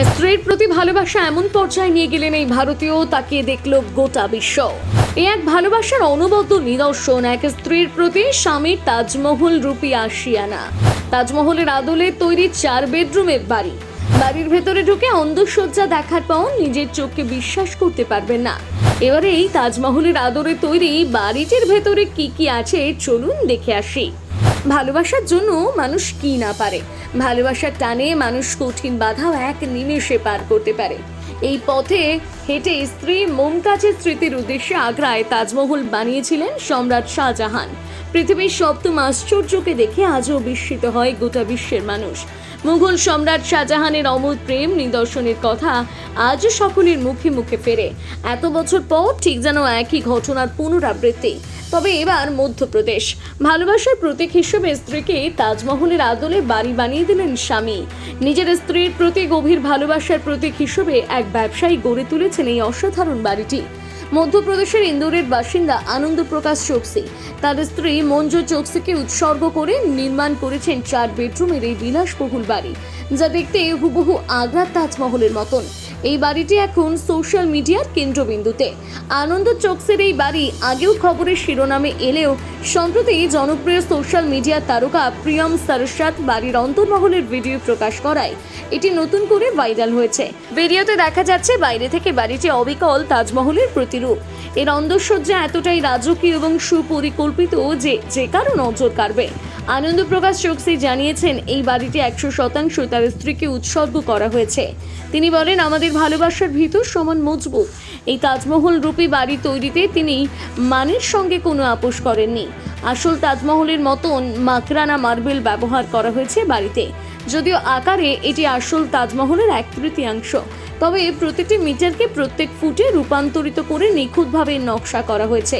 স্ত্রীর প্রতি ভালোবাসা এমন পর্যায়ে নিয়ে গেলেন এই ভারতীয়, তাকে দেখল গোটা বিশ্ব। এই এক ভালোবাসার অনবদ্য নিদর্শন এক স্ত্রীর প্রতি স্বামীর তাজমহল রূপী আশিয়ানা। তাজমহলের আদলে তৈরি 4 বেডরুমের বাড়ি। বাড়ির ভেতরে ঢুকে অন্দরসজ্জা দেখার পর নিজের চোখকে বিশ্বাস করতে পারবেন না। এবারে এই তাজমহলের আদলে তৈরি বাড়িটির ভেতরে কি কি আছে চলুন দেখে আসি। ভালোবাসার জন্য মানুষ কি না পারে, ভালোবাসার টানে মানুষ কঠিন বাধাও এক নিমেষে পার করতে পারে। এই পথে হেঁটে স্ত্রী মুমতাজের স্মৃতির উদ্দেশ্যে আগ্রায় তাজমহল বানিয়েছিলেন সম্রাট শাহজাহান। পৃথিবীর 7ম আশ্চর্যকে দেখে আজও বিস্মিত হয় গোটা বিশ্বের মানুষ। মুঘল সম্রাট শাহজাহানের অমর প্রেম নিদর্শনের কথা আজ সকলের মুখে মুখে ফেরে। এত বছর পর ঠিক যেন একই ঘটনার পুনরাবৃত্তি। তবে এবার মধ্যপ্রদেশ। ভালোবাসার প্রতীক হিসেবে স্ত্রীকে তাজমহলের আদলে বাড়ি বানিয়ে দিলেন স্বামী। নিজের স্ত্রীর প্রতি গভীর ভালোবাসার প্রতীক হিসেবে এক ব্যবসায়ী গড়ে তুলেছেন এই অসাধারণ বাড়িটি। মধ্যপ্রদেশের ইন্দোরের বাসিন্দা আনন্দ প্রকাশ চোকসি তার স্ত্রী মঞ্জু চোকসিকে উৎসর্গ করে নির্মাণ করেছেন 4 বেডরুমের এই বিলাসবহুল বাড়ি, যা দেখতে হুবহু আগ্রার তাজমহলের মতন। এই বাড়িটি এখন সোশ্যাল মিডিয়ার কেন্দ্রবিন্দুতে। আনন্দ চোকসির এই বাড়ি আগেও খবরের শিরোনামে এলেও সম্প্রতি জনপ্রিয় সোশ্যাল মিডিয়া তারকা প্রিয়ম সারস্বত বাড়ির অন্তর্মহলের ভিডিও প্রকাশ করায় এটি নতুন করে ভাইরাল হয়েছে। ভিডিওতে দেখা যাচ্ছে বাইরে থেকে বাড়িটি অবিকল তাজমহলের প্রতিরূপ। এর অন্দরসজ্জা এতটাই রাজকীয় এবং সুপরিকল্পিত যে কারো নজর কাড়বে। আনন্দ প্রকাশ চোকসি জানিয়েছেন এই বাড়িটি 100% তার স্ত্রীকে উৎসর্গ করা হয়েছে। তিনি বলেন, আমাদের ভালোবাসার ভিতর সমান মজবুত। এই তাজমহল রূপী বাড়ি তৈরিতে তিনি মানের সঙ্গে কোনো আপোষ করেননি। আসল তাজমহলের মতন মাকরানা মার্বেল ব্যবহার করা হয়েছে বাড়িতে। যদিও আকারে এটি আসল তাজমহলের 1/3, তবে প্রতিটি মিটারকে প্রত্যেক ফুটে রূপান্তরিত করে নিখুঁতভাবে নকশা করা হয়েছে।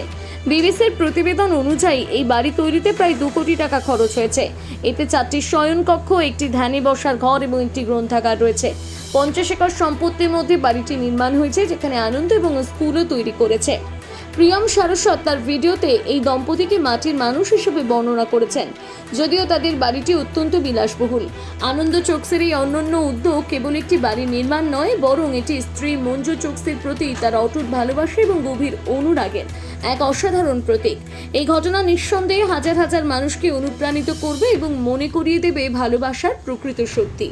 বিবিসির প্রতিবেদন অনুযায়ী এই বাড়ি তৈরিতে প্রায় 2 কোটি টাকা খরচ হয়েছে। এতে 4টি শয়নকক্ষ, একটি ধ্যানে বসার ঘর এবং একটি গ্রন্থাগার রয়েছে। 50 একর সম্পত্তির মধ্যে বাড়িটি নির্মাণ হয়েছে, যেখানে আনন্দ এবং স্কুলও তৈরি করেছে। প্রিয়ম সারস্বত তার ভিডিওতে এই দম্পতিকে মাটির মানুষ হিসেবে বর্ণনা করেছেন। যদিও তাদের বাড়িটি অত্যন্ত বিলাসবহুল। আনন্দ চোকসির এই অনন্য উদ্যোগ কেবল একটি বাড়ি নির্মাণ নয়, বরং এটি স্ত্রী মঞ্জু চোকসির প্রতি তার অটুট ভালোবাসা এবং গভীর অনুরাগের এক অসাধারণ প্রতীক। এই ঘটনা নিঃসন্দেহে হাজার হাজার মানুষকে অনুপ্রাণিত করবে এবং মনে করিয়ে দেবে ভালোবাসার প্রকৃত শক্তি।